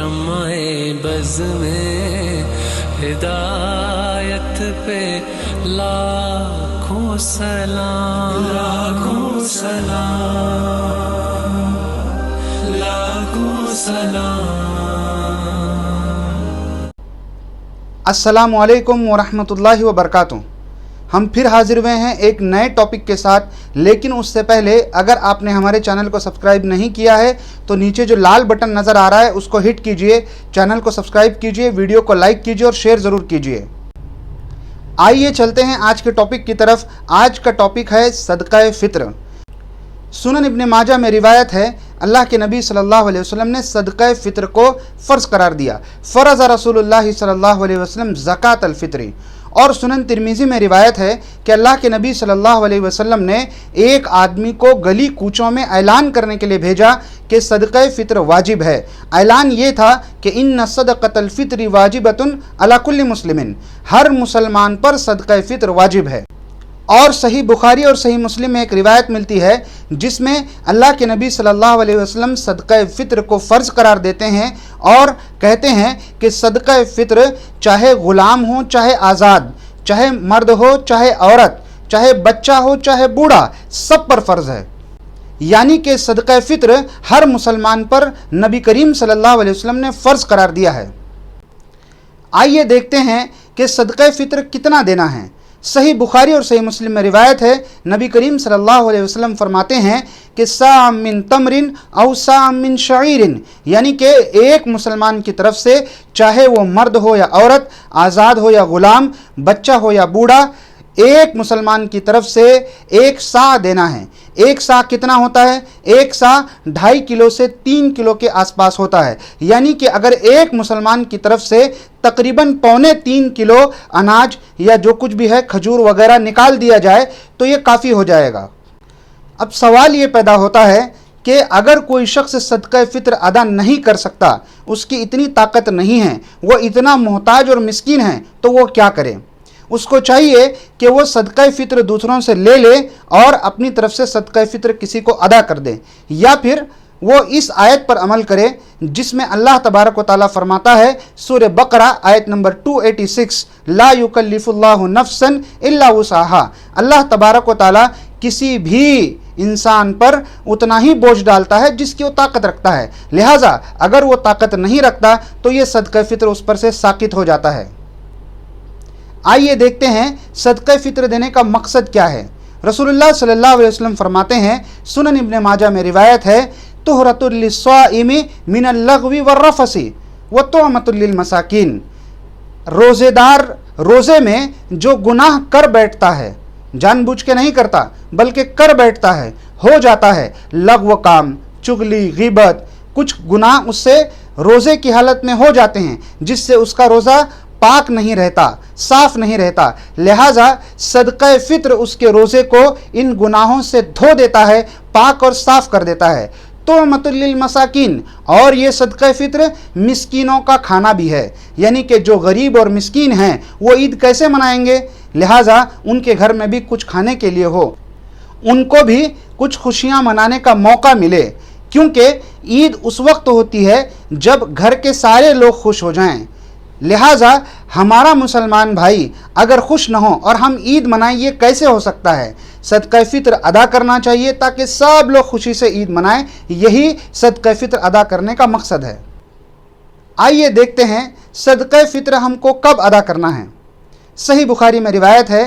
शम्माए buzz में हिदायत पे लाखों सलाम, लाखों सलाम, लाखों सलाम। अस्सलामु अलैकुम वरहमतुल्लाहि वबरकातुहू। हम फिर हाजिर हुए हैं एक नए टॉपिक के साथ, लेकिन उससे पहले अगर आपने हमारे चैनल को सब्सक्राइब नहीं किया है तो नीचे जो लाल बटन नज़र आ रहा है उसको हिट कीजिए, चैनल को सब्सक्राइब कीजिए, वीडियो को लाइक कीजिए और शेयर ज़रूर कीजिए। आइए चलते हैं आज के टॉपिक की तरफ। आज का टॉपिक है सदक़ा फ़ित्र। सुनन इब्न माजा में रिवायत है, अल्लाह के नबी सल्लल्लाहु अलैहि वसल्लम ने सदक़ा फ़ित्र को फ़र्ज़ करार दिया। फ़रज़ रसूलुल्लाह सल्लल्लाहु अलैहि वसल्लम ज़कात अल फ़ित्री। और सुनन तिरमिज़ी में रिवायत है कि अल्लाह के नबी सल्लल्लाहु अलैहि वसल्लम ने एक आदमी को गली कूचों में ऐलान करने के लिए भेजा कि सदक़ा फ़ित्र वाजिब है। ऐलान ये था कि इन्न सदक़तल फ़ित्री वाजिबतुन अला कुल्ली मुस्लिमिन, हर मुसलमान पर सदक़ा फ़ित्र वाजिब है। और सही बुखारी और सही मुस्लिम में एक रिवायत मिलती है जिसमें अल्लाह के नबी सल्लल्लाहु अलैहि वसल्लम सदक़ा फ़ित्र को फ़र्ज़ करार देते हैं और कहते हैं कि सदक़ा फ़ित्र चाहे ग़ुलाम हो चाहे आज़ाद, चाहे मर्द हो चाहे औरत, चाहे बच्चा हो चाहे बूढ़ा, सब पर फ़र्ज़ है। यानी कि सदक़ा फ़ित्र हर मुसलमान पर नबी करीम सल्लल्लाहु अलैहि वसल्लम ने फ़र्ज़ करार दिया है। आइए देखते हैं कि सदक़ा फ़ित्र कितना देना है। सही बुखारी और सही मुस्लिम में रिवायत है, नबी करीम सल्लल्लाहु अलैहि वसल्लम फरमाते हैं कि सा मिन तमरिन औ सा मिन शईरिन, यानी कि एक मुसलमान की तरफ से चाहे वो मर्द हो या औरत, आज़ाद हो या ग़ुलाम, बच्चा हो या बूढ़ा, एक मुसलमान की तरफ से एक सा देना है। एक सा कितना होता है? एक सा 2.5 किलो से 3 किलो के आसपास होता है। यानी कि अगर एक मुसलमान की तरफ से तकरीबन 2.25 किलो अनाज या जो कुछ भी है खजूर वगैरह निकाल दिया जाए तो ये काफ़ी हो जाएगा। अब सवाल ये पैदा होता है कि अगर कोई शख्स सदक़ा फ़ित्र अदा नहीं कर सकता, उसकी इतनी ताकत नहीं है, वो इतना मोहताज और मिस्कीन है, तो वो क्या करे? उसको चाहिए कि वो सदक़ा फ़ित्र दूसरों से ले ले और अपनी तरफ से सदक़ा फ़ित्र किसी को अदा कर दे, या फिर वो इस आयत पर अमल करे जिसमें अल्लाह तबारक व तआला फरमाता है, सूरह बकरा आयत नंबर 286, ला युकल्लिफुल्लाहु नफ्सन इल्ला वुसअहा। अल्लाह तबारक व तआला किसी भी इंसान पर उतना ही बोझ डालता है जिसकी वो ताकत रखता है। लिहाजा अगर वो ताकत नहीं रखता तो ये सदक़ा फ़ित्र उस पर से साक़ित हो जाता है। आइए देखते हैं सदक़ा फ़ित्र देने का मकसद क्या है। रसूलुल्लाह सल्लल्लाहु अलैहि वसल्लम फरमाते हैं, सुनन इब्न माजा में रिवायत है, तुहरतुल लिस्साइमी मिनल लग़वी वर्रफ़सी व तुअमतुल लिल मसाकीन। रोज़ेदार रोज़े में जो गुनाह कर बैठता है, जानबूझ के नहीं करता बल्कि कर बैठता है, हो जाता है लग़व काम, चुगली, ग़ीबत, कुछ गुनाह उससे रोज़े की हालत में हो जाते हैं जिससे उसका रोज़ा पाक नहीं रहता, साफ नहीं रहता। लिहाजा सदक़ा फ़ित्र उसके रोज़े को इन गुनाहों से धो देता है, पाक और साफ़ कर देता है। तो मतुल्लिल मसाकीन, और ये सदक़ा फ़ित्र मिस्कीनों का खाना भी है, यानी कि जो गरीब और मिस्कीन हैं वो ईद कैसे मनाएंगे, लिहाजा उनके घर में भी कुछ खाने के लिए हो, उनको भी कुछ खुशियाँ मनाने का मौका मिले, क्योंकि ईद उस वक्त होती है जब घर के सारे लोग खुश हो जाएं। लिहाजा हमारा मुसलमान भाई अगर खुश न हो और हम ईद मनाएं, ये कैसे हो सकता है? सदक़ा फ़ित्र अदा करना चाहिए ताकि सब लोग खुशी से ईद मनाएं। यही सदक़ा फ़ित्र अदा करने का मकसद है। आइए देखते हैं सदक़ा फ़ित्र हमको कब अदा करना है। सही बुखारी में रिवायत है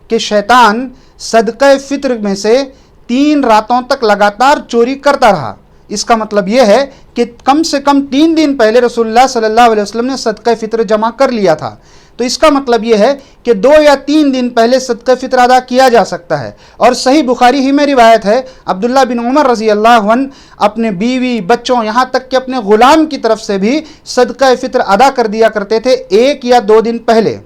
कि शैतान सदक़ा फ़ित्र में से 3 रातों तक लगातार चोरी करता रहा। इसका मतलब यह है कि कम से कम 3 दिन पहले रसूलुल्लाह सल्लल्लाहु अलैहि वसल्लम ने सदक़ा फ़ित्र जमा कर लिया था। तो इसका मतलब यह है कि 2 या 3 दिन पहले सदक़ा फ़ित्र अदा किया जा सकता है। और सही बुखारी ही में रिवायत है, अब्दुल्लाह बिन उमर रज़ी अल्लाह अन्हु अपने बीवी, बच्चों, यहाँ तक कि अपने ग़ुलाम की तरफ से भी सदक़ा फ़ित्र अदा कर दिया करते थे 1 या 2 दिन पहले।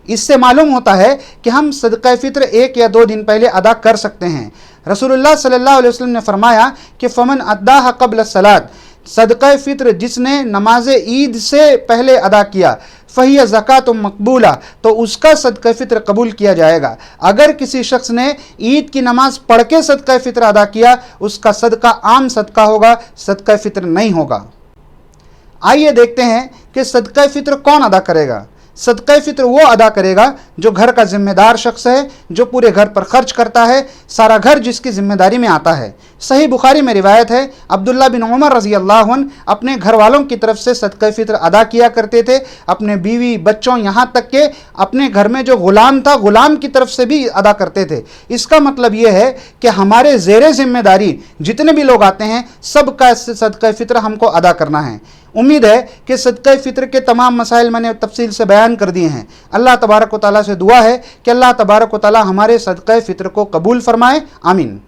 इससे मालूम होता है कि हम सदक़ा फ़ित्र 1 या 2 दिन पहले अदा कर सकते हैं। रसूलुल्लाह सल्लल्लाहु अलैहि वसल्लम ने फरमाया कि फ़मन अद्दाहा क़ब्ल सलात, सदक़ा फ़ित्र जिसने नमाज ईद से पहले अदा किया, फ़हिय ज़कात मकबूला, तो उसका सदक़ा फ़ित्र कबूल किया जाएगा। अगर किसी शख्स ने ईद की नमाज़ पढ़ के सदक़ा फ़ित्र अदा किया, उसका सदका आम सदका होगा, सदक़ा फ़ित्र नहीं होगा। आइए देखते हैं कि सदका फित्र कौन अदा करेगा। सदका फित्र वो अदा करेगा जो घर का जिम्मेदार शख्स है, जो पूरे घर पर खर्च करता है, सारा घर जिसकी जिम्मेदारी में आता है। सही बुखारी में रिवायत है, अब्दुल्ला बिन उमर रज़ी अल्लाह अन्हु अपने घर वालों की तरफ से सदका फित्र अदा किया करते थे, अपने बीवी बच्चों यहाँ तक के अपने घर में जो गुलाम था, गुलाम की तरफ से भी अदा करते थे। इसका मतलब ये है कि हमारे ज़ेरे ज़िम्मेदारी जितने भी लोग आते हैं, सबका सदका फित्र हमको अदा करना है। उम्मीद है कि सदका फित्र के तमाम मसाइल मैंने तफसील से बयान कर दिए हैं। अल्लाह तबारक व तआला से दुआ है कि अल्लाह तबारक व तआला हमारे सदका फित्र को कबूल फरमाए, आमीन।